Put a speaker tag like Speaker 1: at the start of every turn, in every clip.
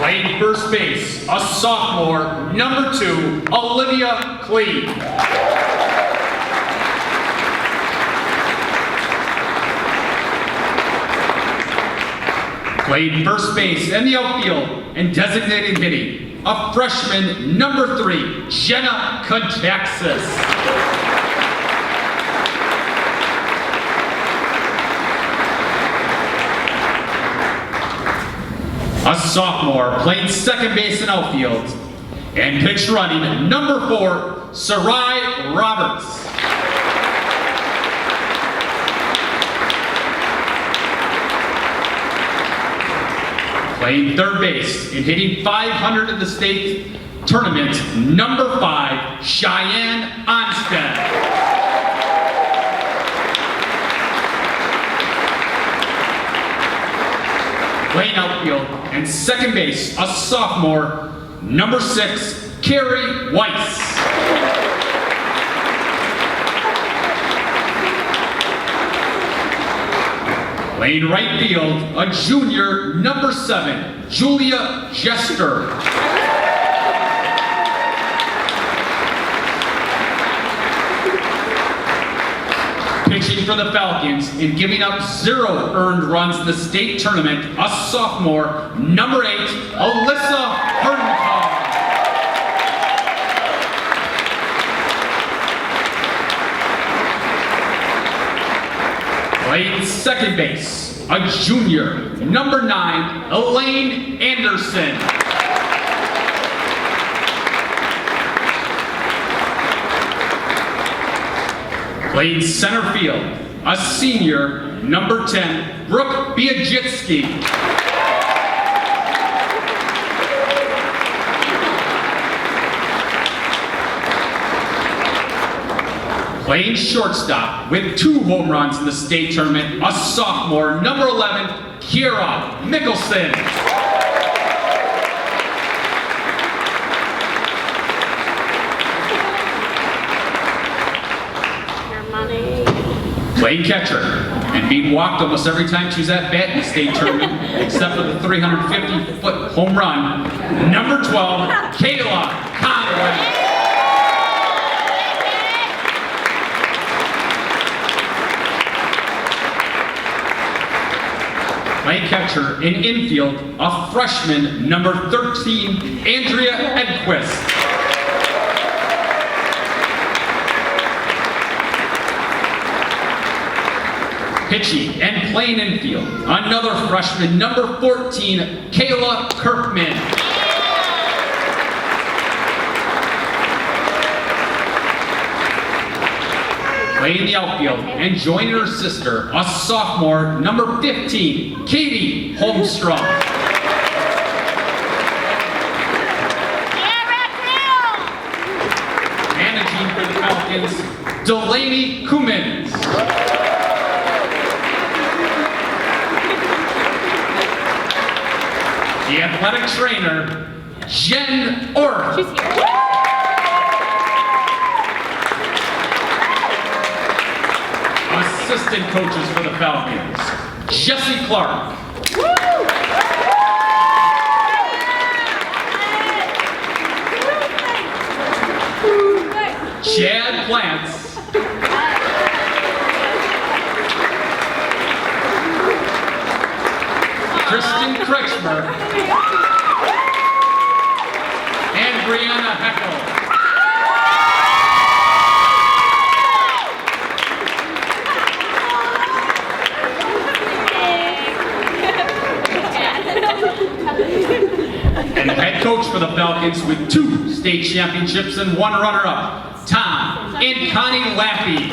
Speaker 1: Playing first base, a sophomore, number 2, Olivia Cleve. Playing first base in the outfield and designated hitting, a freshman, number 3, Jenna Contaxis. A sophomore playing second base and outfield, and pitch running, number 4, Sarai Roberts. Playing third base and hitting .500 in the state tournament, number 5, Cheyenne Onstead. Playing outfield and second base, a sophomore, number 6, Carrie Weiss. Playing right field, a junior, number 7, Julia Jester. Pitching for the Falcons and giving up 0 earned runs in the state tournament, a sophomore, number 8, Alyssa Herdenkaw. Playing second base, a junior, number 9, Elaine Anderson. Playing center field, a senior, number 10, Brooke Biagitsky. Playing shortstop with 2 home runs in the state tournament, a sophomore, number 11, Kiera Mickelson. Playing catcher and being walked almost every time she's at bat in the state tournament, except for the 350-foot home run, number 12, Kayla Conway. Playing catcher and infield, a freshman, number 13, Andrea Edquist. Pitching and playing infield, another freshman, number 14, Kayla Kirkman. Playing the outfield and joining her sister, a sophomore, number 15, Katie Holmstrom. Managing for the Falcons, Delaney Cummins. The athletic trainer, Jen Orr.
Speaker 2: She's here.
Speaker 1: Assistant coaches for the Falcons, Jesse Clark. Chad Plants. Kristen Kretschmer. And Brianna Heckel. And the head coach for the Falcons with 2 state championships and 1 runner-up, Tom and Connie Laffey.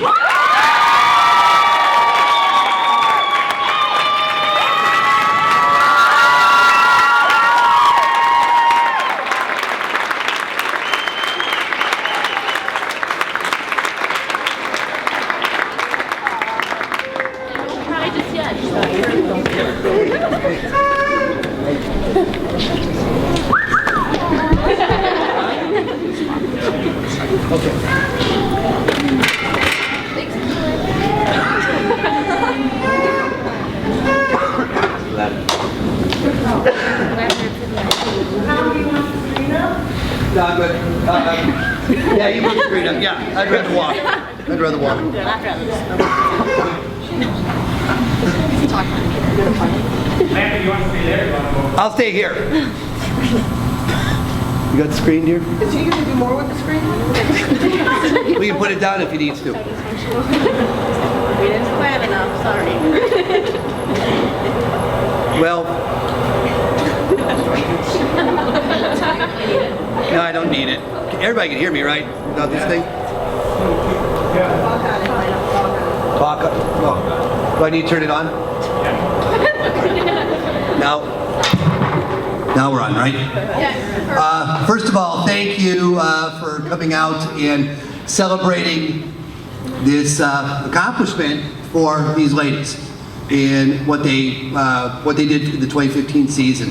Speaker 2: Yeah, I'd rather walk. I'd rather walk. I'll stay here. You got the screen here?
Speaker 3: Is he going to do more with the screen?
Speaker 2: We can put it down if he needs to.
Speaker 4: We didn't plan enough, sorry.
Speaker 2: Well, no, I don't need it. Everybody can hear me, right? Without this thing? Talk. Oh. Do I need to turn it on? Now we're on, right? First of all, thank you for coming out and celebrating this accomplishment for these ladies and what they did for the 2015 season.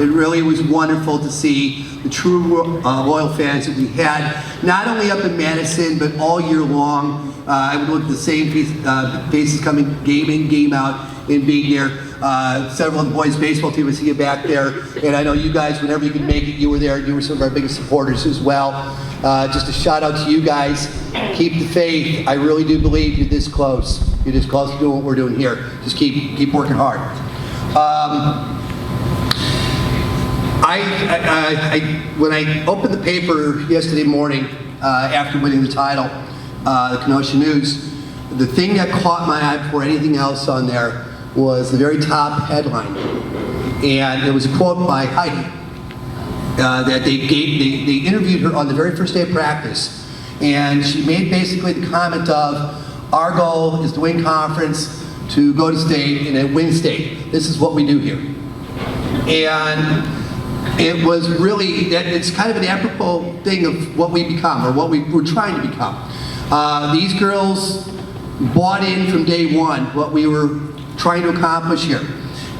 Speaker 2: It really was wonderful to see the true loyal fans that we had, not only up in Madison, but all year long. I would look at the same faces coming game in, game out, and being there. Several of the boys' baseball team, I see you back there, and I know you guys, whenever you could make it, you were there, and you were some of our biggest supporters as well. Just a shout out to you guys. Keep the faith. I really do believe you're this close. You're this close to doing what we're doing here. Just keep working hard. When I opened the paper yesterday morning after winning the title, the Kenosha News, the thing that caught my eye before anything else on there was the very top headline, and it was a quote by Heidi that they interviewed her on the very first day of practice, and she made basically the comment of, our goal is to win conference, to go to state, and then win state. This is what we do here. And it was really, it's kind of an apropos thing of what we become, or what we're trying to become. These girls bought in from day one what we were trying to accomplish here.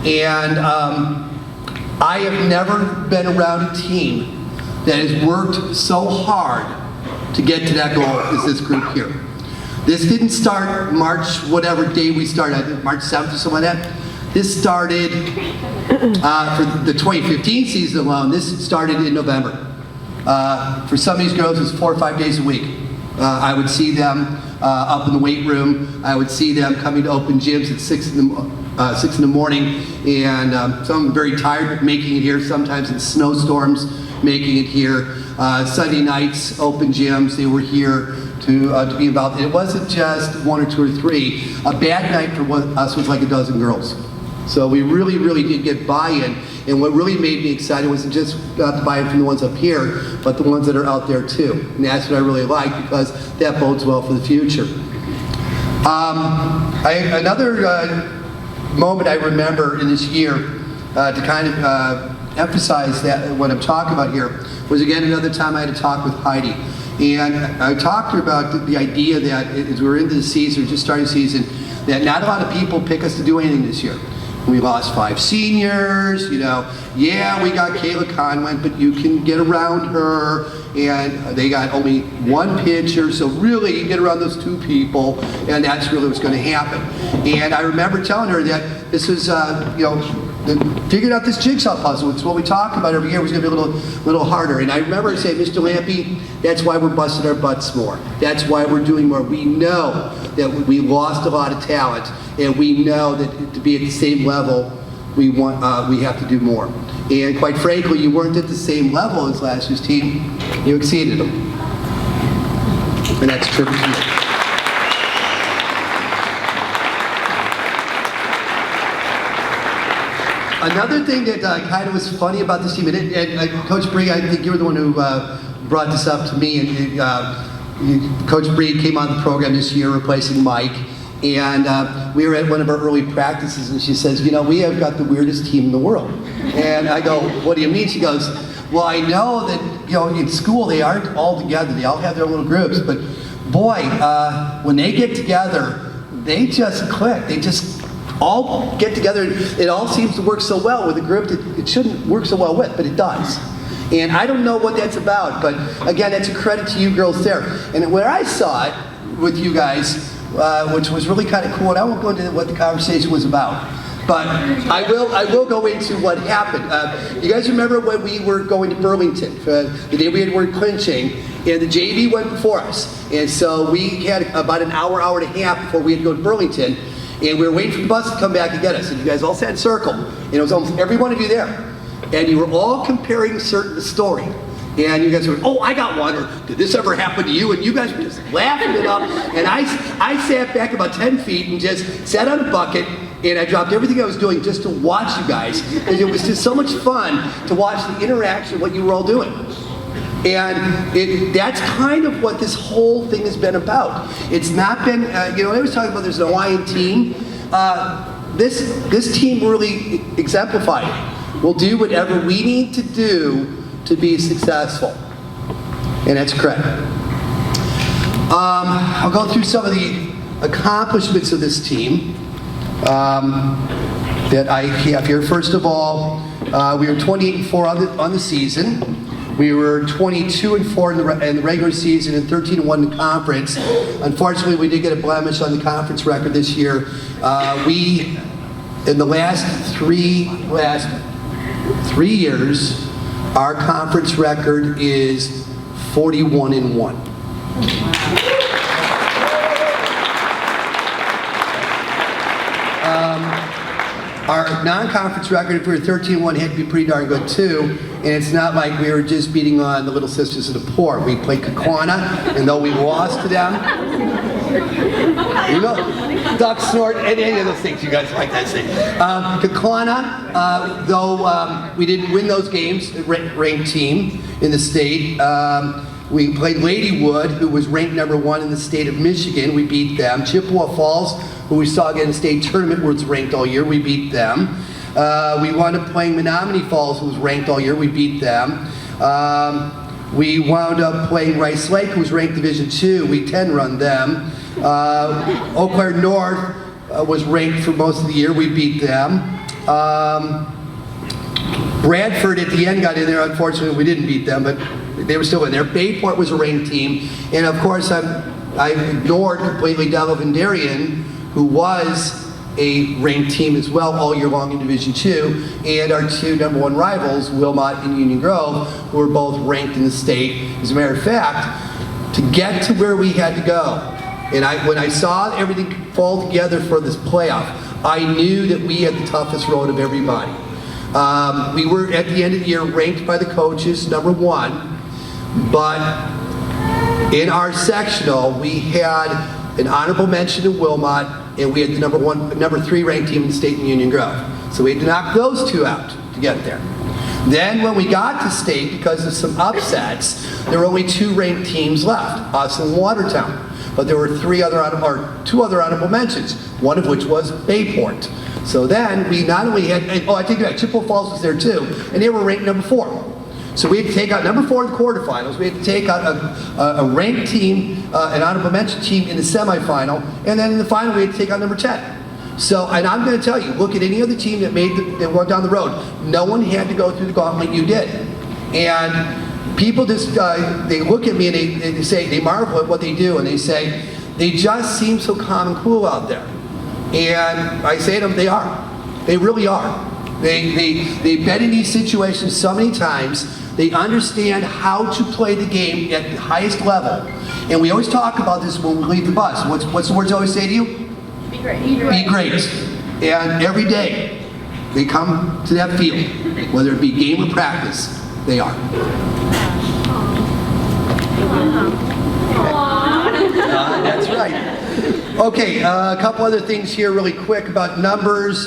Speaker 2: And I have never been around a team that has worked so hard to get to that goal as this group here. This didn't start March, whatever day we started, I think March 7th or something like that. This started, for the 2015 season alone, this started in November. For some of these girls, it's 4 or 5 days a week. I would see them up in the weight room. I would see them coming to open gyms at 6 in the morning, and some of them very tired of making it here, sometimes in snowstorms making it here. Sunday nights, open gyms, they were here to be involved. It wasn't just 1 or 2 or 3. A bad night for us was like a dozen girls. So we really, really did get buy-in, and what really made me excited wasn't just the buy-in from the ones up here, but the ones that are out there too. And that's what I really like, because that bodes well for the future. Another moment I remember in this year to kind of emphasize that what I'm talking about here was, again, another time I had a talk with Heidi. And I talked to her about the idea that as we're into the season, just starting the season, that not a lot of people pick us to do anything this year. We lost 5 seniors, you know. Yeah, we got Kayla Conwent, but you can get around her, and they got only 1 pitcher, so really you get around those 2 people, and that's really what's going to happen. And I remember telling her that this was, you know, figured out this jigsaw puzzle. It's what we talk about every year. It was going to be a little harder. And I remember saying, Mr. Lampe, that's why we're busting our butts more. That's why we're doing more. We know that we lost a lot of talent, and we know that to be at the same level, we have to do more. And quite frankly, you weren't at the same level as last year's team. You exceeded them. And that's true. Another thing that kind of was funny about this team, and Coach Bree, I think you were the one who brought this up to me, and Coach Bree came on the program this year replacing Mike, and we were at one of our early practices, and she says, you know, we have got the weirdest team in the world. And I go, what do you mean? She goes, well, I know that, you know, in school they aren't all together, they all have their little groups, but boy, when they get together, they just click, they just all get together. It all seems to work so well with a group that it shouldn't work so well with, but it does. And I don't know what that's about, but again, that's a credit to you girls there. And where I saw it with you guys, which was really kind of cool, and I won't go into what the conversation was about, But I will go into what happened. You guys remember when we were going to Burlington, the day we were clinching, and the JV went before us. And so we had about an hour and a half before we had to go to Burlington, and we were waiting for the bus to come back and get us. And you guys all sat in a circle, and it was almost every one of you there. And you were all comparing the story. And you guys were, oh, I got one, or did this ever happen to you? And you guys were just laughing it up. And I sat back about 10 feet and just sat on a bucket, and I dropped everything I was doing just to watch you guys. And it was just so much fun to watch the interaction, what you were all doing. And that's kind of what this whole thing has been about. It's not been, you know, I was talking about there's an Hawaiian team. This team really exemplified it. We'll do whatever we need to do to be successful. And that's correct. I'll go through some of the accomplishments of this team that I have here. First of all, we were 28-4 on the season. We were 22-4 in the regular season and 13-1 in the conference. Unfortunately, we did get a blemish on the conference record this year. We, in the last three years, our conference record is 41-1. Our non-conference record, if we were 13-1, had to be pretty darn good too. And it's not like we were just beating on the Little Sisters of the Poor. We played Kukwana, and though we lost to them, you know, duck snort, any of those things you guys like that thing. Kukwana, though we didn't win those games, ranked team in the state. We played Ladywood, who was ranked #1 in the state of Michigan. We beat them. Chippewa Falls, who we saw get in the state tournament, was ranked all year. We beat them. We wound up playing Menominee Falls, who was ranked all year. We beat them. We wound up playing Rice Lake, who was ranked Division II. We 10-run them. Eau Claire North was ranked for most of the year. We beat them. Bradford at the end got in there. Unfortunately, we didn't beat them, but they were still in there. Bayport was a ranked team. And of course, I ignored completely Delavan Darien, who was a ranked team as well all year long in Division II, and our two #1 rivals, Wilmot and Union Grove, who were both ranked in the state. As a matter of fact, to get to where we had to go, and when I saw everything fall together for this playoff, I knew that we had the toughest road of everybody. We were, at the end of the year, ranked by the coaches #1, but in our sectional, we had an honorable mention in Wilmot, and we had the #3 ranked team in the state in Union Grove. So we had to knock those two out to get there. Then when we got to state, because of some upsets, there were only 2 ranked teams left, us and Watertown. But there were 2 other honorable mentions, one of which was Bayport. So then we not only had, I take it back, Chippewa Falls was there too, and they were ranked #4. So we had to take out #4 in the quarterfinals. We had to take out a ranked team, an honorable mention team in the semifinal, and then in the final we had to take out #10. So, and I'm going to tell you, look at any other team that that went down the road. No one had to go through the gauntlet you did, and people just they look at me and they say, they marvel at what they do, and they say they just seem so calm and cool out there. And I say to them, they are. They really are. They've been in these situations so many times. They understand how to play the game at the highest level. And we always talk about this when we leave the bus. What's the words I always say to you?
Speaker 4: Be great.
Speaker 2: Be great. And every day they come to that field, whether it be game or practice, they are. That's right. Okay, a couple other things here really quick about numbers.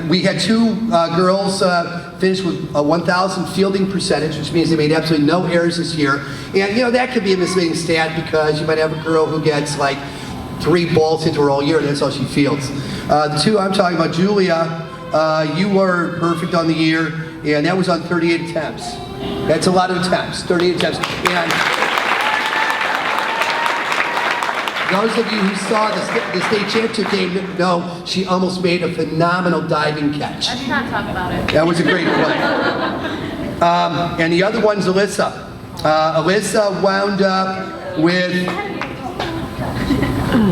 Speaker 2: We had 2 girls finish with a 1,000 fielding percentage, which means they made absolutely no errors this year. And you know, that could be a misleading stat because you might have a girl who gets like 3 balls into her all year and that's how she fields. The 2 I'm talking about, Julia, you were perfect on the year, and that was on 38 attempts. That's a lot of attempts, 38 attempts. And those of you who saw the state championship game know she almost made a phenomenal diving catch.
Speaker 4: Let's not talk about it.
Speaker 2: That was a great play. And the other one's Alyssa. Alyssa wound up with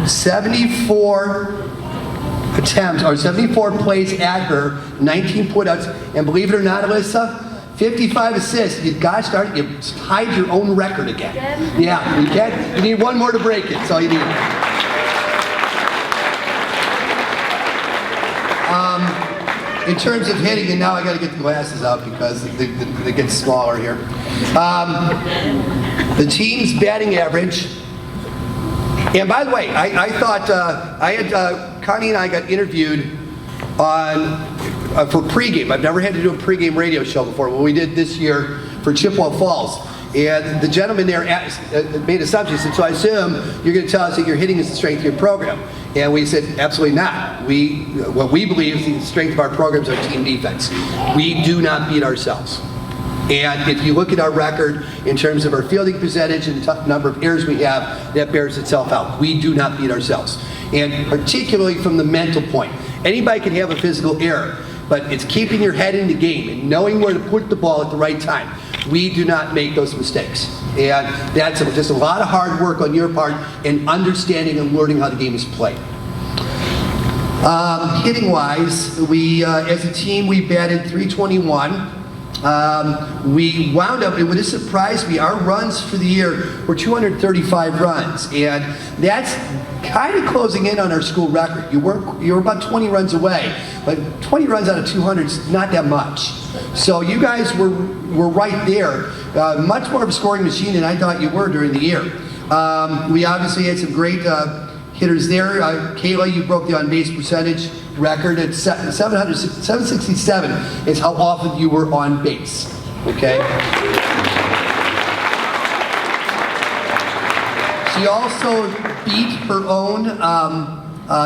Speaker 2: 74 attempts, or 74 plays at her, 19 putouts, and believe it or not, Alyssa, 55 assists. You gotta start, you tied your own record again. Yeah, you can't, you need one more to break it, that's all you need. In terms of hitting, and now I gotta get the glasses out because they get smaller here. The team's batting average, and by the way, I thought, Connie and I got interviewed on, for pregame. I've never had to do a pregame radio show before. Well, we did this year for Chippewa Falls. And the gentleman there made assumptions. He said, so I assume you're going to tell us that your hitting is the strength of your program. And we said, absolutely not. What we believe is the strength of our program is our team defense. We do not beat ourselves. And if you look at our record in terms of our fielding percentage and the number of errors we have, that bears itself out. We do not beat ourselves. And particularly from the mental point. Anybody can have a physical error, but it's keeping your head in the game and knowing where to put the ball at the right time. We do not make those mistakes. And that's just a lot of hard work on your part in understanding and learning how the game is played. Hitting-wise, we, as a team, we batted .321. We wound up, and what surprised me, our runs for the year were 235 runs, and that's kind of closing in on our school record. You were about 20 runs away, but 20 runs out of 200 is not that much. So you guys were right there, much more of a scoring machine than I thought you were during the year. We obviously had some great hitters there. Kayla, you broke the on-base percentage record at 767 is how often you were on base, okay? She also beat her own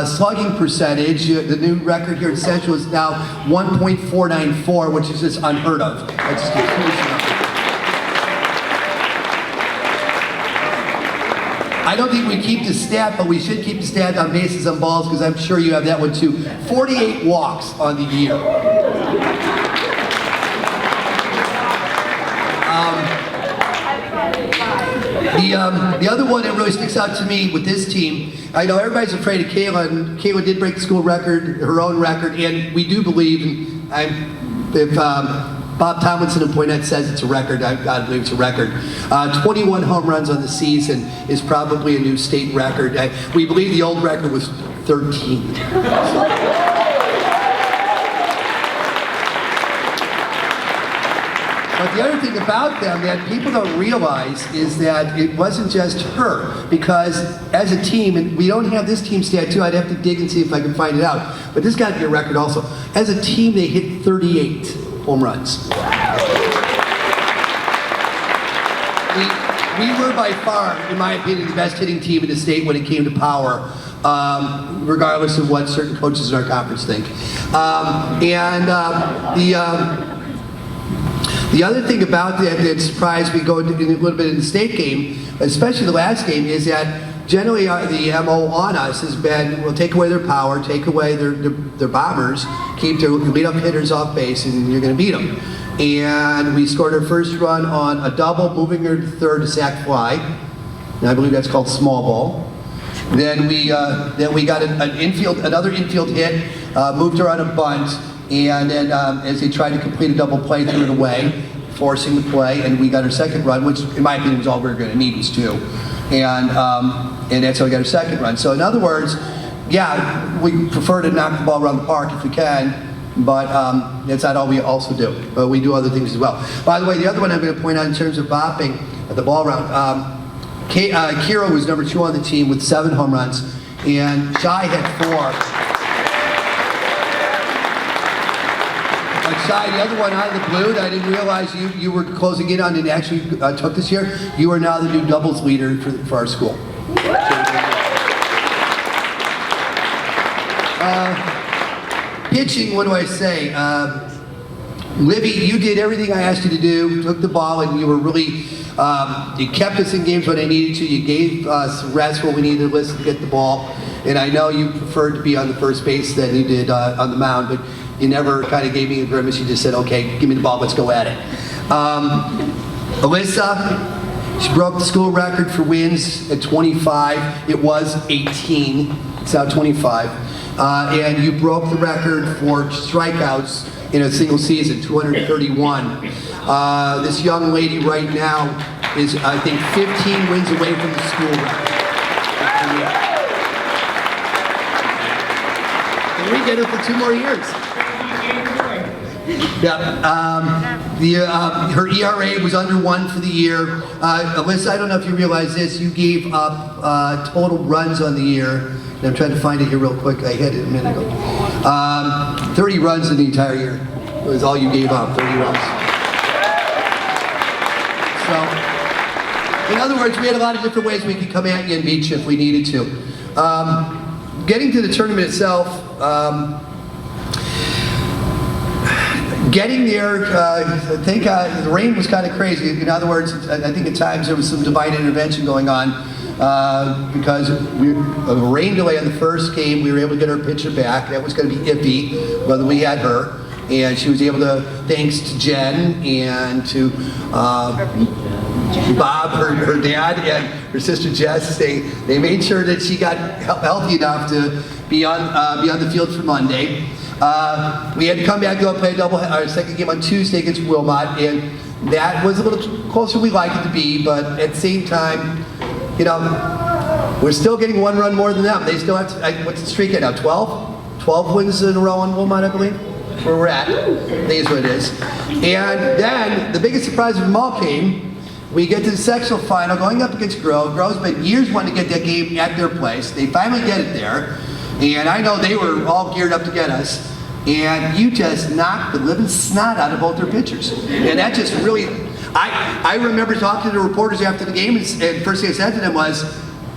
Speaker 2: slugging percentage. The new record here at Central is now 1.494, which is just unheard of. That's just a huge number. I don't think we keep the stat, but we should keep the stat on bases on balls because I'm sure you have that one too. 48 walks on the year. The other one that really sticks out to me with this team, I know everybody's afraid of Kayla, and Kayla did break the school record, her own record, and we do believe, and if Bob Tomlinson of Poynette says it's a record, I believe it's a record. 21 home runs on the season is probably a new state record. We believe the old record was 13. But the other thing about them that people don't realize is that it wasn't just her, because as a team, and we don't have this team stat too, I'd have to dig and see if I can find it out, but this got to be a record also. As a team, they hit 38 home runs. We were by far, in my opinion, the best hitting team in the state when it came to power, regardless of what certain coaches in our conference think. The other thing about that surprised me going a little bit in the state game, especially the last game, is that generally the MO on us has been, we'll take away their power, take away their bombers, keep their lead-up hitters off base, and you're going to beat them. And we scored our first run on a double, moving her to third to sac fly, and I believe that's called small ball. Then we got another infield hit, moved her on a bunt, and then as they tried to complete a double play, threw it away, forcing the play, and we got our second run, which in my opinion was all we were going to need was two. And that's how we got our second run. So in other words, yeah, we prefer to knock the ball around the park if we can, but that's not all we also do. But we do other things as well. By the way, the other one I'm going to point out in terms of bopping the ball around, Kira was number 2 on the team with 7 home runs, and Shai had 4. But Shai, the other one out of the blue that I didn't realize you were closing in on and actually took this year, you are now the new doubles leader for our school. Pitching, what do I say? Libby, you did everything I asked you to do, took the ball, and you were really, you kept us in games when I needed to. You gave us rest when we needed to listen to get the ball. And I know you preferred to be on the first base than you did on the mound, but you never kind of gave me a grimace. You just said, okay, give me the ball, let's go at it. Alyssa, she broke the school record for wins at 25. It was 18. It's now 25. and you broke the record for strikeouts in a single season, 231. This young lady right now is, I think, 15 wins away from the school record. And we get her for 2 more years. Yeah, her ERA was under 1 for the year. Alyssa, I don't know if you realize this, you gave up total runs on the year. And I'm trying to find it here real quick. I had it a minute ago. 30 runs in the entire year. It was all you gave up, 30 runs. So, in other words, we had a lot of different ways we could come at you and beat you if we needed to. Getting to the tournament itself, getting there, I think the rain was kind of crazy. In other words, I think at times there was some divine intervention going on because of a rain delay on the first game. We were able to get our pitcher back. That was going to be iffy, whether we had her. And she was able to, thanks to Jen and to Bob, her dad, and her sister Jess, they made sure that she got healthy enough to be on the field for Monday. We had to come back to play our second game on Tuesday against Wilmot, and that was a little closer than we liked it to be, but at the same time, you know, we're still getting 1 run more than them. They still have to, what's the streak at now, 12? 12 wins in a row on Wilmot, I believe, where we're at. I think is what it is. And then, the biggest surprise of them all came, we get to the sectional final going up against Grove. Grove's been years wanting to get that game at their place. They finally get it there. And I know they were all geared up to get us. And you just knocked the living snot out of both their pitchers. And that just really, I remember talking to the reporters after the game, and first thing I said to them was,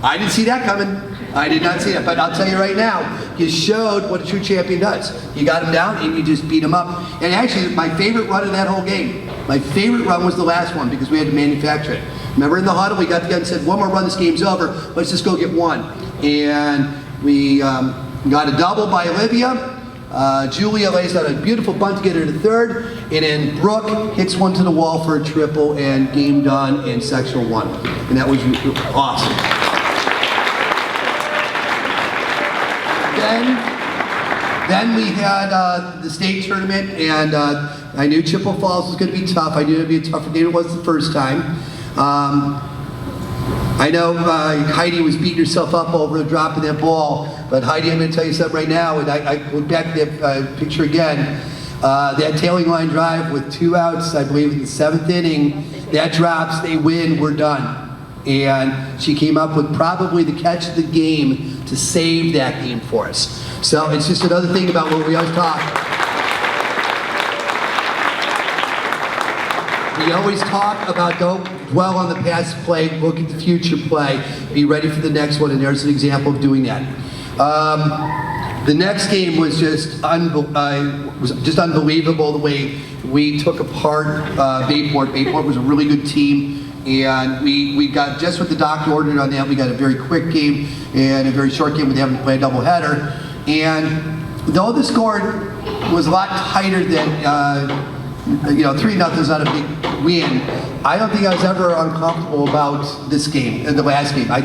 Speaker 2: I didn't see that coming. I did not see that. But I'll tell you right now, you showed what a true champion does. You got him down and you just beat him up. And actually, my favorite run of that whole game, my favorite run was the last one because we had to manufacture it. Remember in the huddle, we got together and said, 1 more run, this game's over. Let's just go get 1. And we got a double by Olivia. Julia lays out a beautiful bunt to get her to third, and then Brooke hits one to the wall for a triple, and game done in sectional 1. And that was awesome. Then we had the state tournament, and I knew Chippewa Falls was going to be tough. I knew it would be a tougher game than it was the first time. I know Heidi was beating herself up over dropping that ball, but Heidi, I'm going to tell you something right now, and I look back at that picture again, that tailing line drive with 2 outs, I believe in the 7th inning, that drops, they win, we're done. And she came up with probably the catch of the game to save that game for us. So it's just another thing about what we always talk. We always talk about don't dwell on the past play, look at the future play, be ready for the next one, and there's an example of doing that. The next game was just unbelievable the way we took apart Bayport. Bayport was a really good team, and we got just what the doctor ordered on that. We got a very quick game and a very short game with having to play a doubleheader. And though the score was a lot tighter than 3-0 is not a big win, I don't think I was ever uncomfortable about this game, the last game. I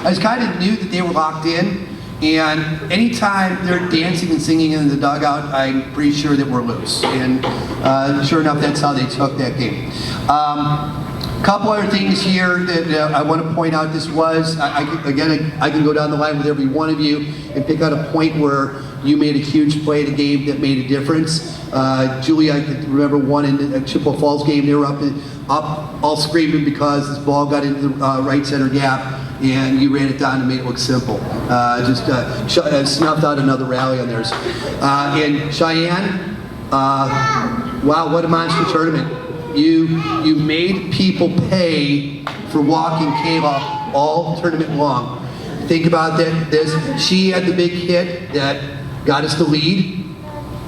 Speaker 2: just kind of knew that they were locked in, and anytime they're dancing and singing in the dugout, I'm pretty sure that we're loose. And sure enough, that's how they took that game. Couple other things here that I want to point out. This was, I can go down the line with every one of you and pick out a point where you made a huge play in a game that made a difference. Julia, I can remember one in the Chippewa Falls game. They were up all screaming because this ball got into the right center gap, and you ran it down and made it look simple. Snuffed out another rally on theirs. And Cheyenne, wow, what a monster tournament. You made people pay for walking Kayla all tournament long. Think about that. She had the big hit that got us the lead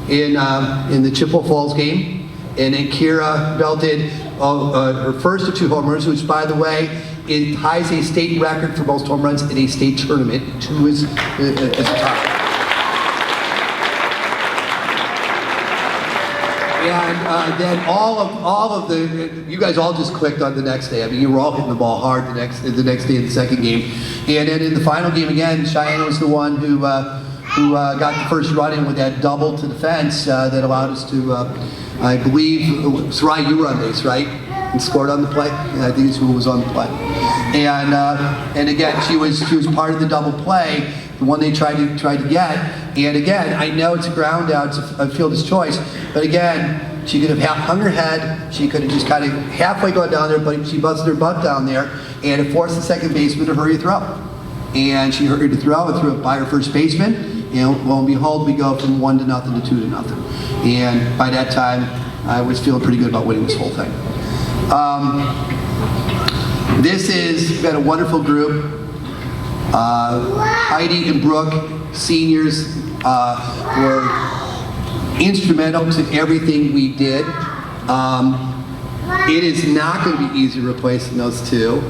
Speaker 2: in the Chippewa Falls game, and then Kira belted her first of 2 home runs, which, by the way, it ties a state record for most home runs in a state tournament. 2 is a tie. And then all of the, you guys all just clicked on the next day. I mean, you were all hitting the ball hard the next day in the second game. And then in the final game again, Cheyenne was the one who who got the first run in with that double to the fence that allowed us to, I believe, Sarai, you were on base, right? And scored on the play. Yeah, I think it's who was on the play. And again, she was part of the double play, the one they tried to get. And again, I know it's a ground out, it's a fielder's choice, but again, she could have hung her head. She could have just kind of halfway gone down there, but she busted her butt down there, and it forced the second baseman to hurry a throw. And she hurried to throw and threw it by her first baseman. And lo and behold, we go from 1-0 to 2-0. And by that time, I was feeling pretty good about winning this whole thing. We've got a wonderful group. Heidi and Brooke, seniors, were instrumental to everything we did. It is not going to be easy replacing those two.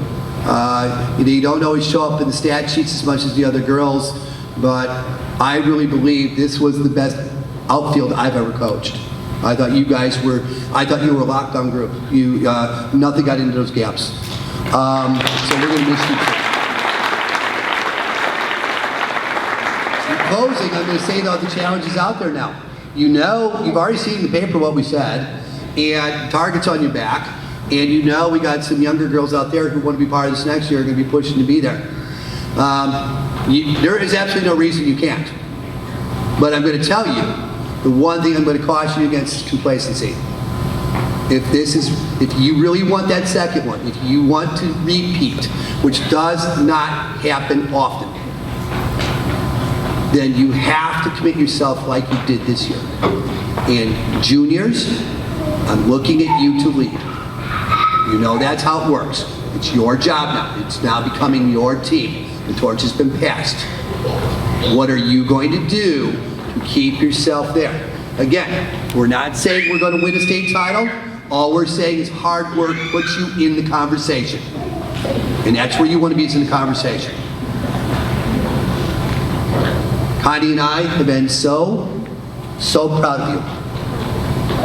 Speaker 2: You don't always show up in the stat sheets as much as the other girls, but I really believe this was the best outfield I've ever coached. I thought you were a lockdown group. Nothing got into those gaps. So we're going to miss you. In closing, I'm going to say though the challenge is out there now. You've already seen in the paper what we said, and targets on your back, and we got some younger girls out there who want to be part of this next year, are going to be pushing to be there. There is absolutely no reason you can't. But I'm going to tell you, the one thing I'm going to caution you against is complacency. If you really want that second one, if you want to repeat, which does not happen often, then you have to commit yourself like you did this year. And juniors, I'm looking at you to lead. That's how it works. It's your job now. It's now becoming your team. The torch has been passed. What are you going to do to keep yourself there? Again, we're not saying we're going to win a state title. All we're saying is hard work puts you in the conversation. And that's where you want to be, is in the conversation. Connie and I have been so proud of you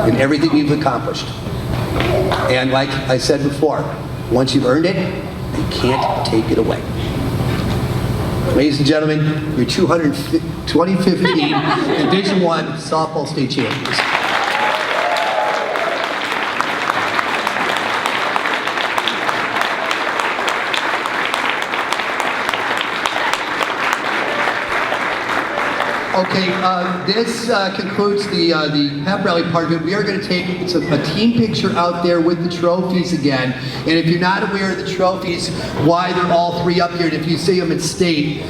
Speaker 2: and everything you've accomplished. And like I said before, once you've earned it, you can't take it away. Ladies and gentlemen, your 2015 Division I softball state champions. Okay, this concludes the pep rally part of it. We are going to take a team picture out there with the trophies again. And if you're not aware of the trophies, why they're all three up here, and if you see them in state,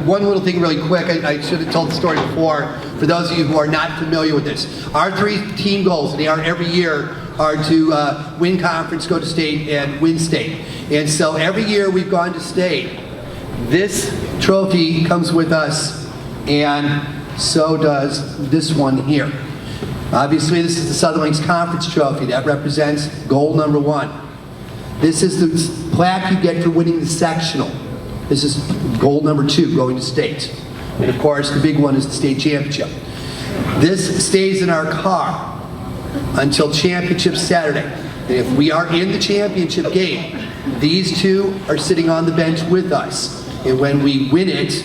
Speaker 2: one little thing really quick, I should have told the story before, for those of you who are not familiar with this. Our three team goals, and they are every year, are to win conference, go to state, and win state. And so every year we've gone to state. This trophy comes with us, and so does this one here. Obviously, this is the Southern Links Conference Trophy. That represents goal number 1. This is the plaque you get for winning the sectional. This is goal number 2, going to state. And of course, the big one is the state championship. This stays in our car until championship Saturday. And if we are in the championship game, these two are sitting on the bench with us. And when we win it,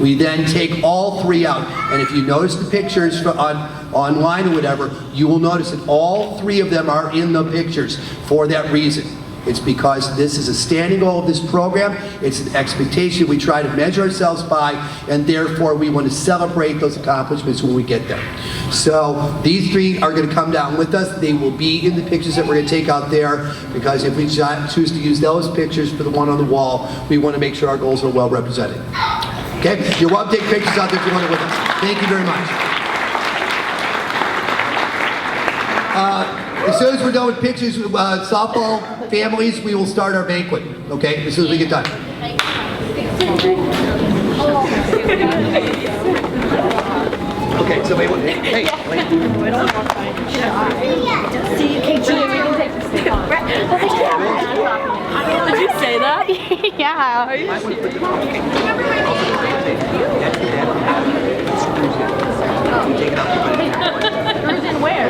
Speaker 2: we then take all three out. And if you notice the pictures online or whatever, you will notice that all three of them are in the pictures for that reason. It's because this is a standing goal of this program. It's an expectation we try to measure ourselves by, and therefore we want to celebrate those accomplishments when we get there. So these three are going to come down with us. They will be in the pictures that we're going to take out there, because if we choose to use those pictures for the one on the wall, we want to make sure our goals are well represented. Okay? You're welcome to take pictures out there if you want it with us. Thank you very much. As soon as we're done with pictures with softball families, we will start our banquet. Okay? As soon as we get done. Okay, so wait, hey.
Speaker 4: Did you say that? Yeah.
Speaker 2: Take it out.
Speaker 4: Where's in where?